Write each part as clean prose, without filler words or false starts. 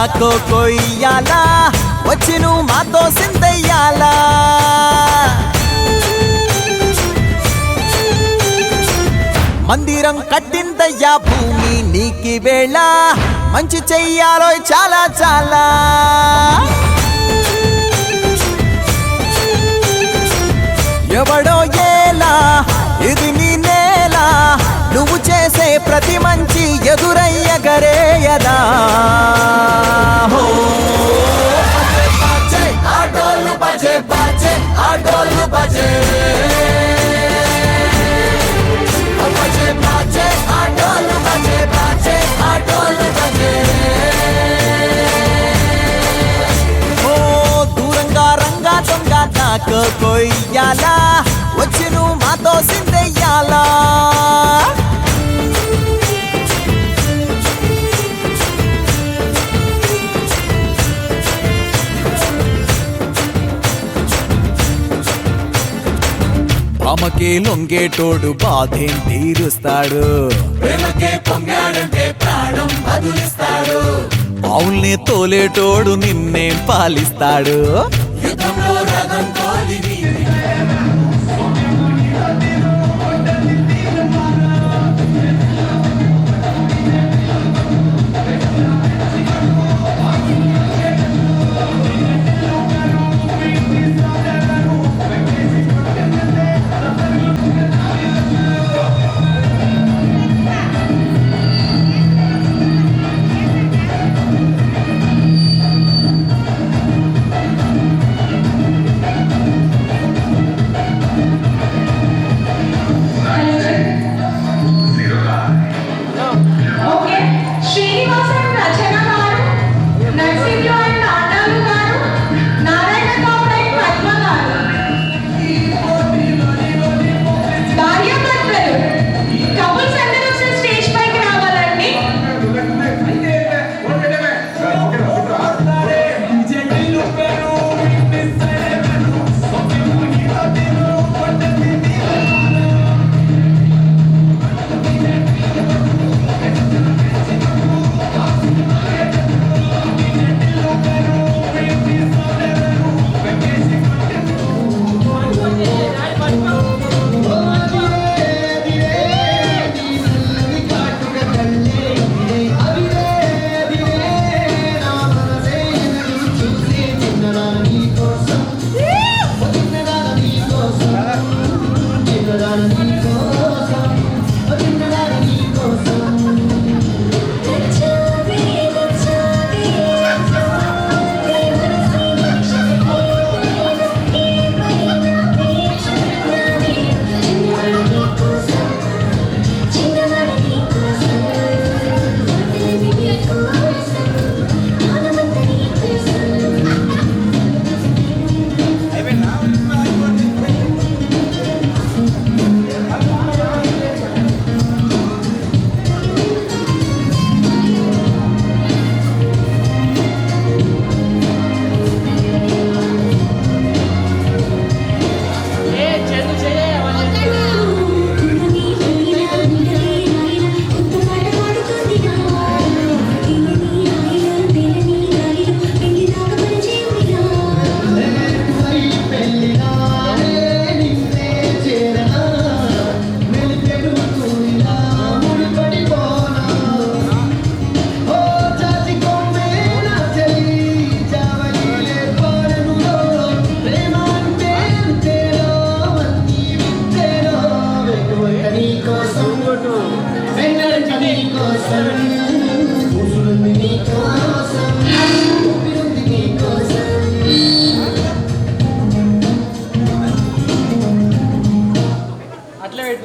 దాకో కొయ్యాలా వచ్చి నువ్వు మాతో సిందయ్యాలా మందిరం కట్టిందయ్యా భూమి నీకి వేళ మంచి చెయ్యాలో చాలా చాలా ఎవడో ఏలా ఇది నీ నేల, నువ్వు చేసే ప్రతి మంచి ఎదురయ్యగరేయదా. హో ఆటోలు బజే బజే ఆటోలు బజే బజే బజే ఆటోలు బజే బజే ఆటోలు బజే. ఓ దూరంగా రంగా దొంగ నాకు కొయ్యాలా, వచ్చి నువ్వు మాతో సిందెయ్యాలా. ఆమెకే లొంగేటోడు బాధేం తీరుస్తాడు, ప్రేమకే పొంగాడంటే ప్రాణం బదులిస్తాడు. ఆవుల్ని తోలేటోడు నిన్నేం పాలిస్తాడు. యుద్ధంలో రథం తోలివి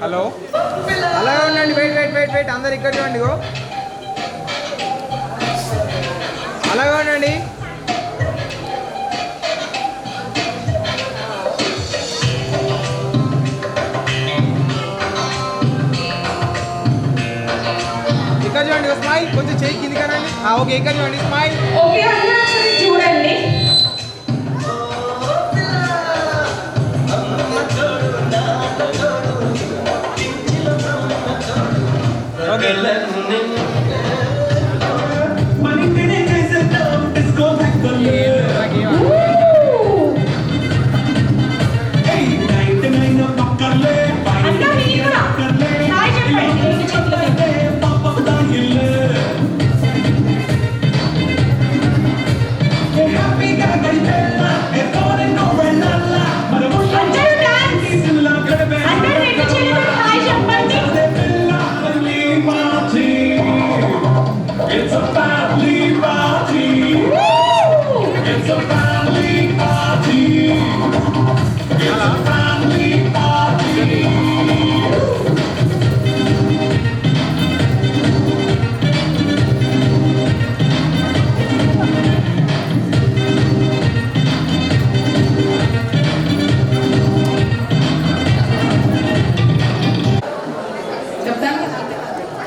హలో అలాగే ఉండండి. వెయిట్ వెయిట్ వెయిట్ వెయిట్ అందరు ఇక్కడ చూడండి. అలాగే ఉండండి. ఇక్కడ చూడండి. స్మైల్ కొంచెం చేయి కింది కనండి. ఓకే ఇక్కడ చూడండి. స్మైల్ ఓకే చూడండి. Happy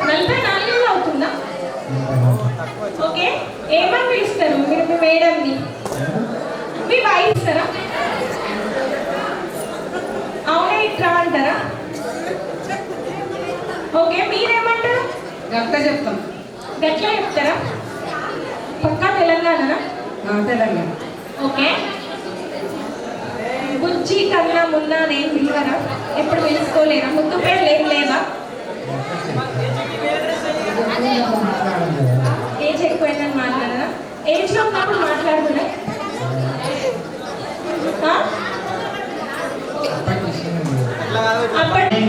44 అవుతుందా? ఓకే, ఏమని పిలుస్తారు మీరు మీ మేడంని? మీ వైఫ్ ఇస్తారా? అవునా, ఇట్లా అంటారా? ఓకే, మీరేమంటారు? గట్ల చెప్తాం. గట్లా చెప్తారా? పక్కా తెలంగాణనా? తెలంగాణ. ఓకే, బుజ్జి కన్నా మున్నా నేను పిలవరా? ఎప్పుడు పిలుచుకోలేరా? ముందు పేర్లు ఏం లేవా? ఏజ్ ఎక్కువైందని మాట్లాడరా? ఏజ్లో ఉన్నప్పుడు మాట్లాడుతున్నా? అప్పటి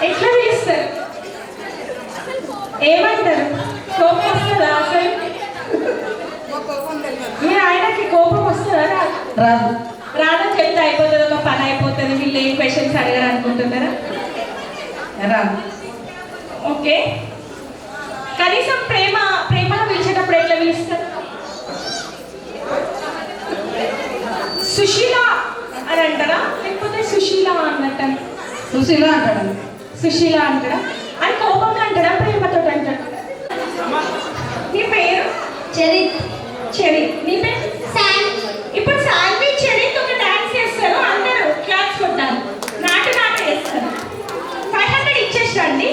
ఎట్లా పిలుస్తారు? ఏమంటారు? కోపం వస్తుందా అసలు? మీ ఆయనకి కోపం వస్తుందా? రాదు. రాదని చెప్తే అయిపోతుంది, ఒక పని అయిపోతుంది, వీళ్ళు ఏం క్వశ్చన్స్ అడగరు అనుకుంటున్నారా? రాదు. ఓకే, కనీసం ప్రేమలో పిలిచేటప్పుడు ఎట్లా పిలుస్తారు? సుశీల అని అంటారా, లేకపోతే సుశీల అన్నట్టు? సుశీల అంటాడు. సుశీల అంటాడా? అని కోపంగా అంటాడా, ప్రేమతో అంటాడా? నీ పేరు? చరిత్. చెరి. నీ పేరు? ఇప్పుడు శాన్వి చెరిత్ ఒక డాన్స్ చేస్తారు, అందరూ క్లాప్స్ కొట్టారు, నాటు వేస్తారు. 500 ఇచ్చేసండి.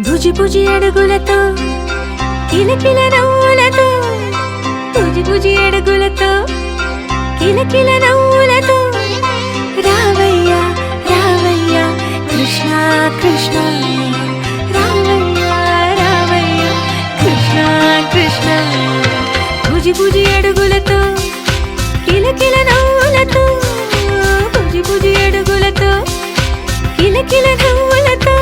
బుజి బుజి అడుగులతో కిలకిల నవ్వులతో, బుజి బుజి అడుగులతో కిలకిల నవ్వులతో, రావయ్య రావయ్య కృష్ణ కృష్ణ, రావయ్య రావయ్య కృష్ణ కృష్ణ. బుజి బుజి అడుగులతో కిలకిల నవ్వులతో, బుజి బుజి అడుగులతో కిలకిల నవ్వులతో,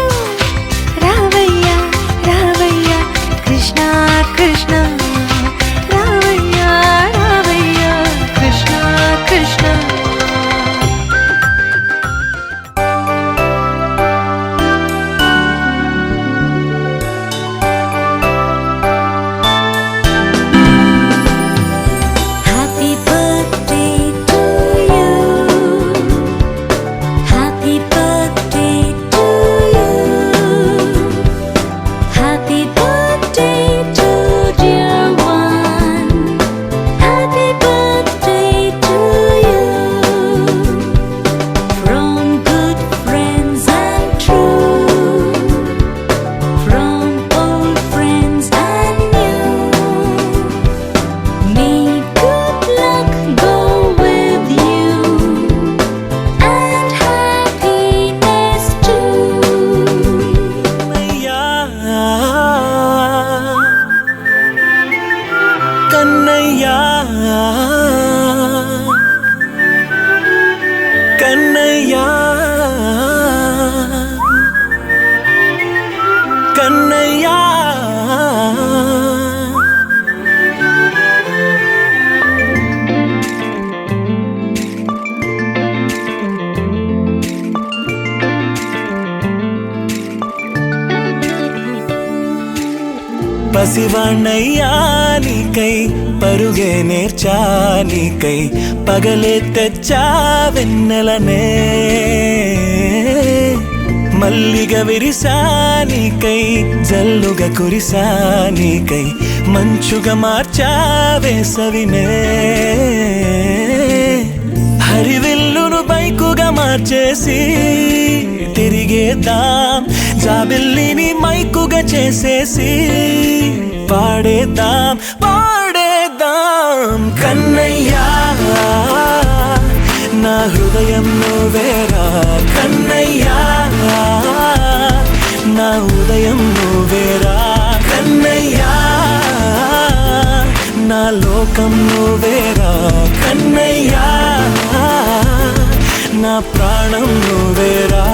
పసివాణ్ణయ్యా నీకై పరుగే నేర్చా నీకై పగలే తెచ్చా వెన్నెలనే మల్లిగ విరిసా నీకై జల్లుగా కురిసా నీకై మంచుగా మార్చా వేసవినే హరివిల్లును బైకుగా మార్చేసి తిరిగేద్దాం జాబిల్లిని మైకుగా చేసేసి పాడేద్దాం కన్నయ్యా నా హృదయం నువ్వేరా కన్నయ్యా నా ఉదయం నువ్వేరా కన్నయ్యా నా లోకం నువ్వేరా కన్నయ్యా నా ప్రాణం నువ్వేరా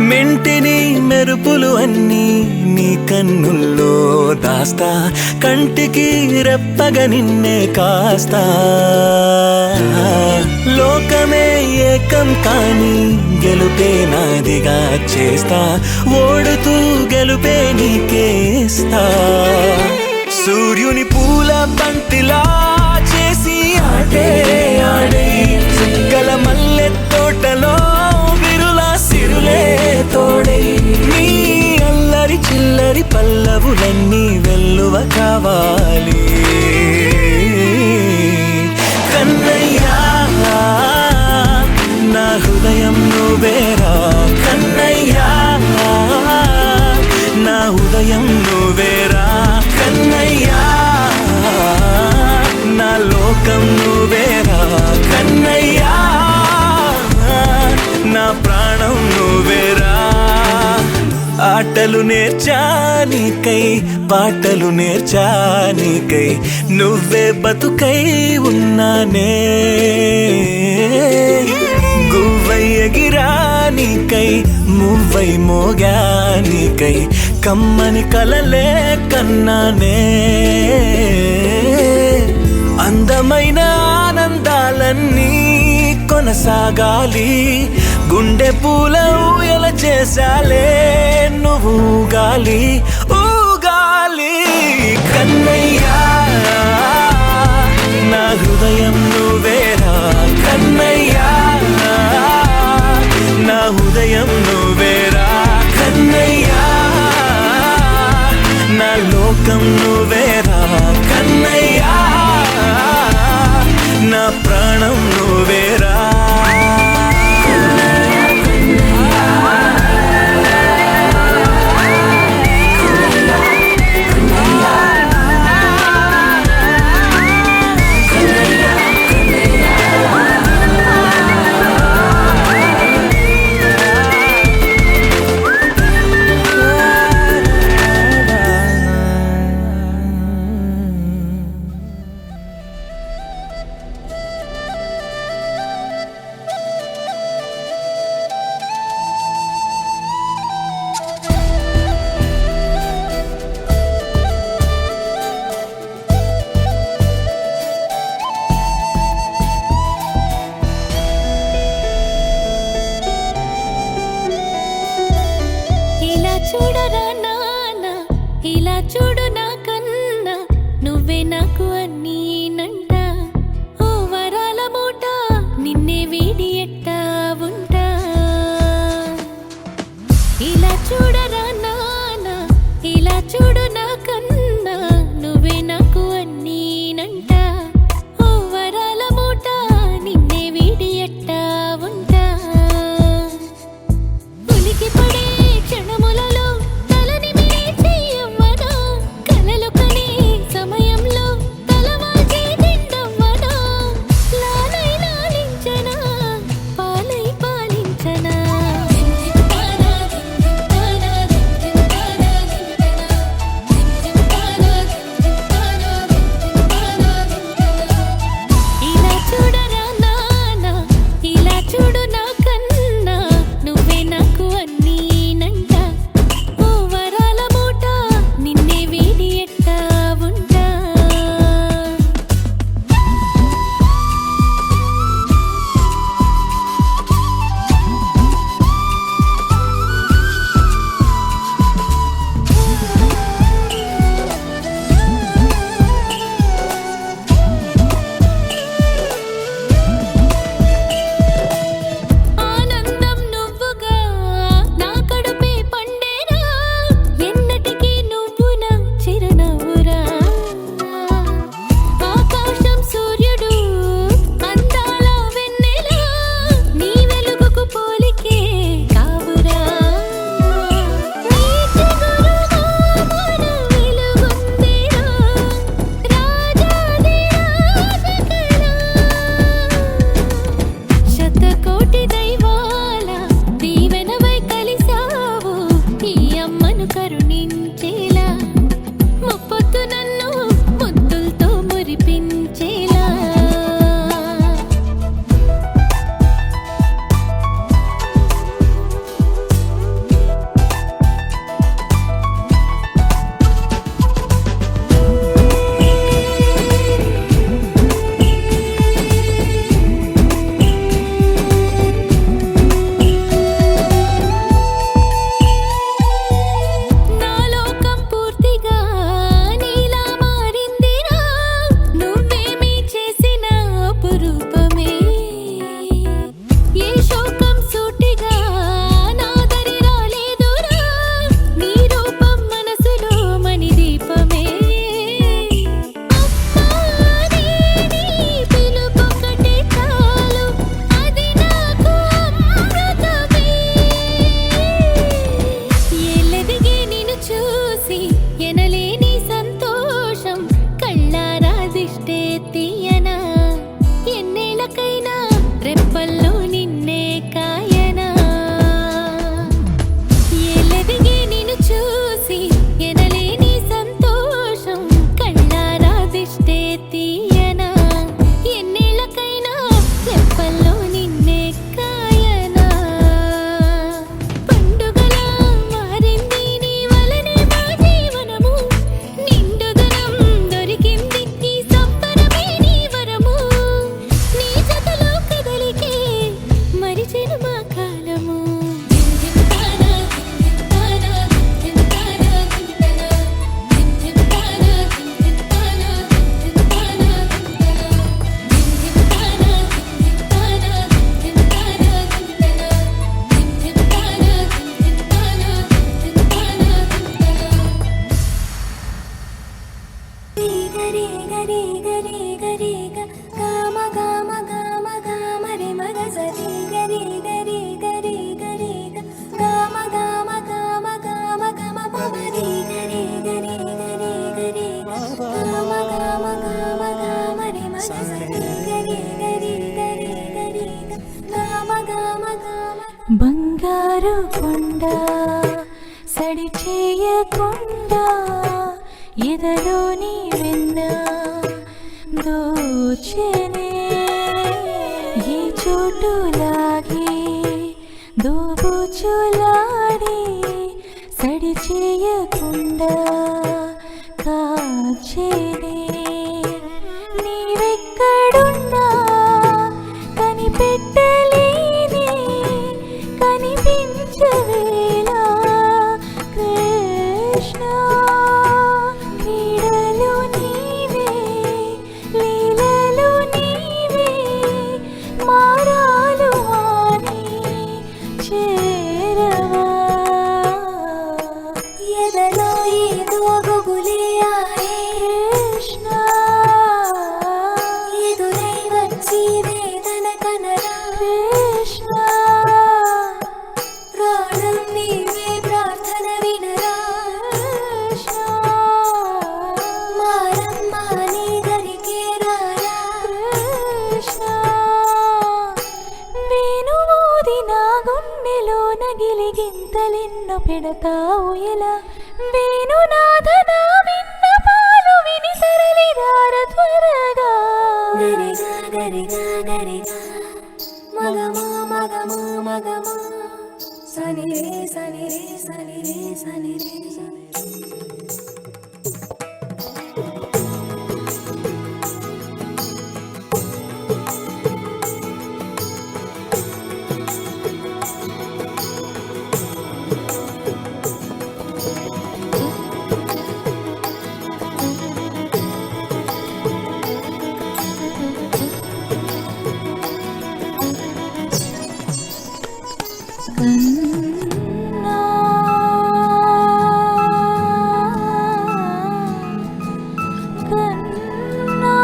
మెంటిని మెరుపులు అన్నీ నీ కన్నుల్లో దాస్తా కంటికి రెప్పగా నిన్నే కాస్తా లోకమే ఏకం కాని గెలుపే నాదిగా చేస్తా ఓడుతూ గెలుపే నీకేస్తా సూర్యుని పూల బంతిలా చేసి ఆడే ఆడే చుక్కల మల్లె తోటలో సిరులే తోడై నీ అల్లరి చిల్లరి పల్లవులన్నీ వెల్లువ కావాలి కన్నయ్యా నా హృదయం నువ్వేరా కన్నయ్యా నా ఉదయం నువ్వేరా కన్నయ్యా నా లోకం నువ్వేరా కన్నయ్యా నా ప్రాణం నువ్వేరా ఆటలు నేర్చా నీకై పాటలు నేర్చా నీకై నువ్వే బతుకై ఉన్నానే గువ్వై ఎగిరా నీకై మువ్వై మోగా నీకై కమ్మని కలలే కన్నానే అందమైన ఆనందాలన్నీ కొనసాగాలి గుండె పూల ఊయల చేసాలే నువ్వు ఊగాలి ఊగాలి కన్నయ్యా నా హృదయం నువ్వేరా కన్నయ్యా నా హృదయం నువ్వేరా కన్నయ్యా నా లోకం నువ్వేరా కన్నయ్యా నా ప్రాణం నువ్వేరా చూడరా నాన్న ఇలా చూడు నా కన్నా నువ్వే నాకు అన్నీ నంట ఓ వరాల మూట నిన్నే వీడి ఎట్టా ఉంటా ఇలా చూడరా నాన్న ఇలా చూడు నా కన్నా నువ్వే నాకు అన్నీ నంట ఓ వరాల మూట నిన్నే వీడి ఎట్టా ఉంటా ఉలికి పడే క్షణములలో తలని మించి యవ్వన కలలు కనే సమయంలో చేయకుండా సడి చేయకుండా ఎదలోని వెన్న దోచనే ఈ చోటులాగే దోబుచులాడి సడి చేయకుండా కాచేనే నీవెక్కడున్నా కనిపెట్టలేని కనిపించవేలా కృష్ణ క్రీడలు నీవే లీలలు నీవే మారాలు అని చేరవా ఎదలో ఏదో గుబులే ఆడే కృష్ణ ఎదురై వచ్చి వేదన కనరా కృష్ణ ప్రాణం నీవే ప్రార్థన వినరా కృష్ణ మారమ్మ నీ దరికే రారా కృష్ణ వేణువూది నా గుండెలో నగిలి గింతలెన్నో పెడతావు ఎలా వేణునాథ నా విన్నపాలు విని తరలిరార త్వరగా గరిగా గరిగా గరిగా మగమా మగమా మగమా సని రే సని రే సని రే సని రే సని కన్నా కన్నా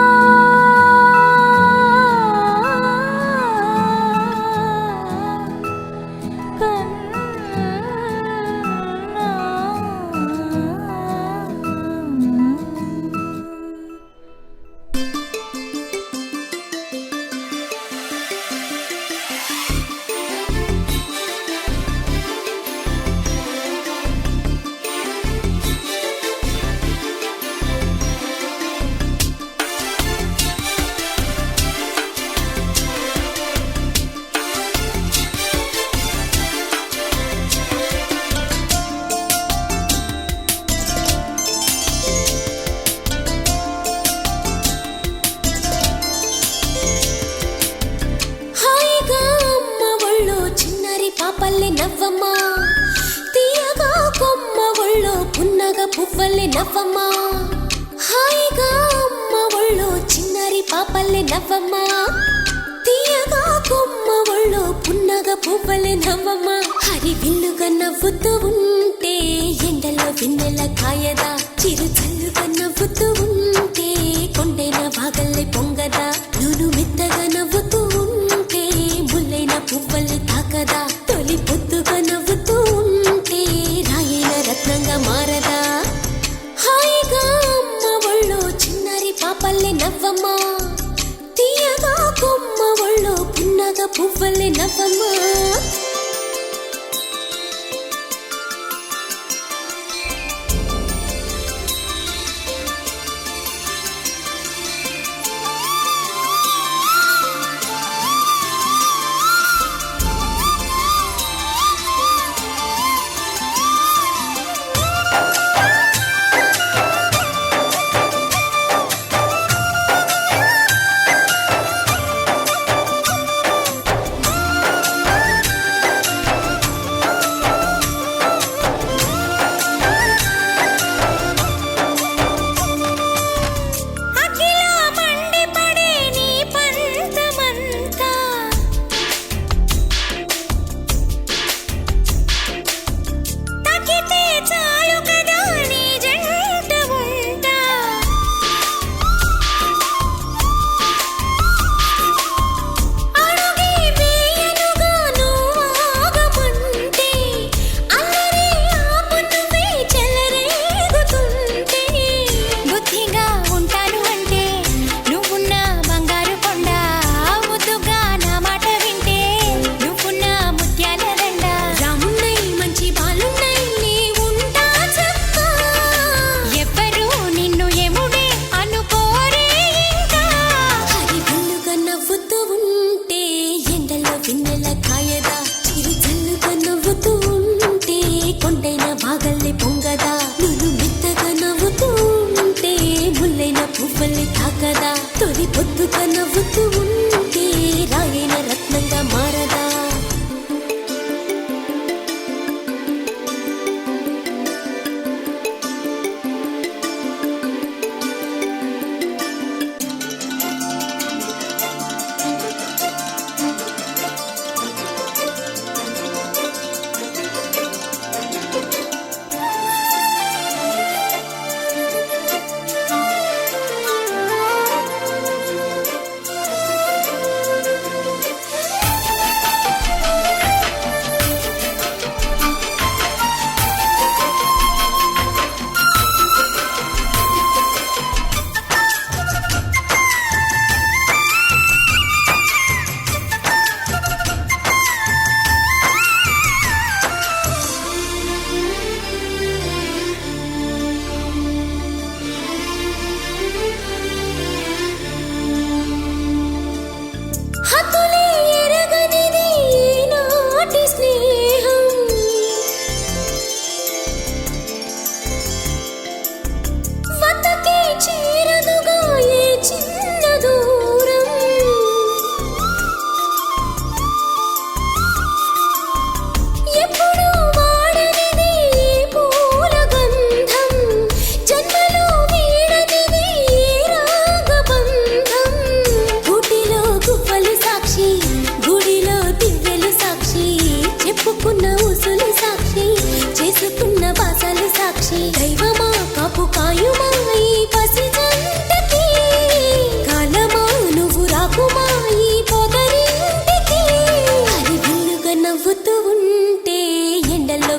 హాయిగా అమ్మ ఒళ్ళో చిన్నరి పాపల్లె నవ్వమ్మా తీయగా కొమ్మ ఒళ్ళో పున్నగ పువ్వల్లె నవ్వమ్మా హాయిగా అమ్మ ఒళ్ళో చిన్నరి పాపల్లె నవ్వమ్మా తీయగా కొమ్మ ఒళ్ళో పున్నగ పువ్వల్లె నవ్వమ్మా హరి విల్లుగా నవ్వుతూ ఉంటే ఎండలో వెన్నెల కాయదా చిరు చల్లుగా నవ్వుతూ ఉంటే కొండైన భాగల్లె పొంగదా నూను మెత్తగా నవ్వుతూ ఉంటే ముల్లైన పువ్వల్ని తాకదా తొలి పొద్దుగా నవ్వుతూ ఉంటే రాయైన రత్నంగా మారదా హాయిగా అమ్మ ఒళ్ళో చిన్నరి పాపల్లె నవ్వమ్మా తీయగా కొమ్మ ఒళ్ళో పున్నగ పువ్వల్లె నవ్వమ్మా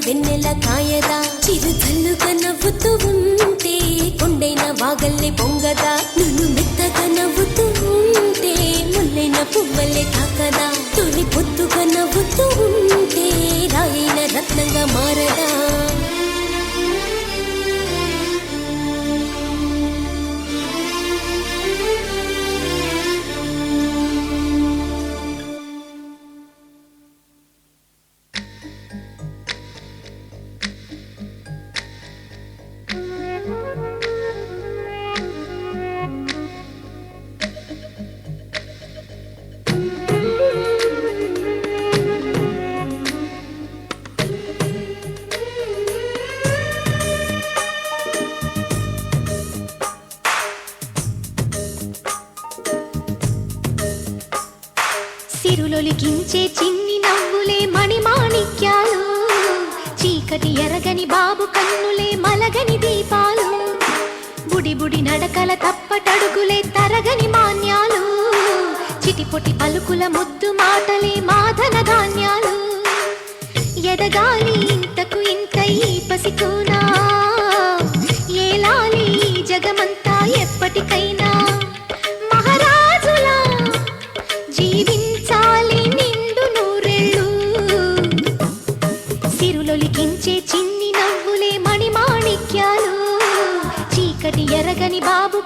వెన్నెల కాయదా చిరు చల్లుగా నవ్వుతూ ఉంటే కొండైన వాగల్లే పొంగదా నువ్వు మెత్తగా నవ్వుతూ ఉంటే ముల్లైన పువ్వల్లే తాకదా తొలి పొద్దుగా నవ్వుతూ ఉంటే రాయైన రత్నంగా మారదా సిరులొలికించే చిన్ని నవ్వులే మణిమాణిక్యాలు చీకటి ఎరగని బాబు కన్నులే మలగని దీపాలు బుడి బుడి నడకల తప్పటడుగులే తరగని మాన్యాలు చిటిపొటి పలుకుల ముద్దు మాటలే మాధన ధాన్యాలు ఎదగాలి ఇంతకు ఇంత ఈ పసికోనా ఏలాలి జగమంతా ఎప్పటికైనా మహారాజులా జీవించాలి నిండు నూరెళ్ళు సిరులొలికించే చిన్ని నవ్వులే మణిమాణిక్యాలు చీకటి ఎరగని బాబు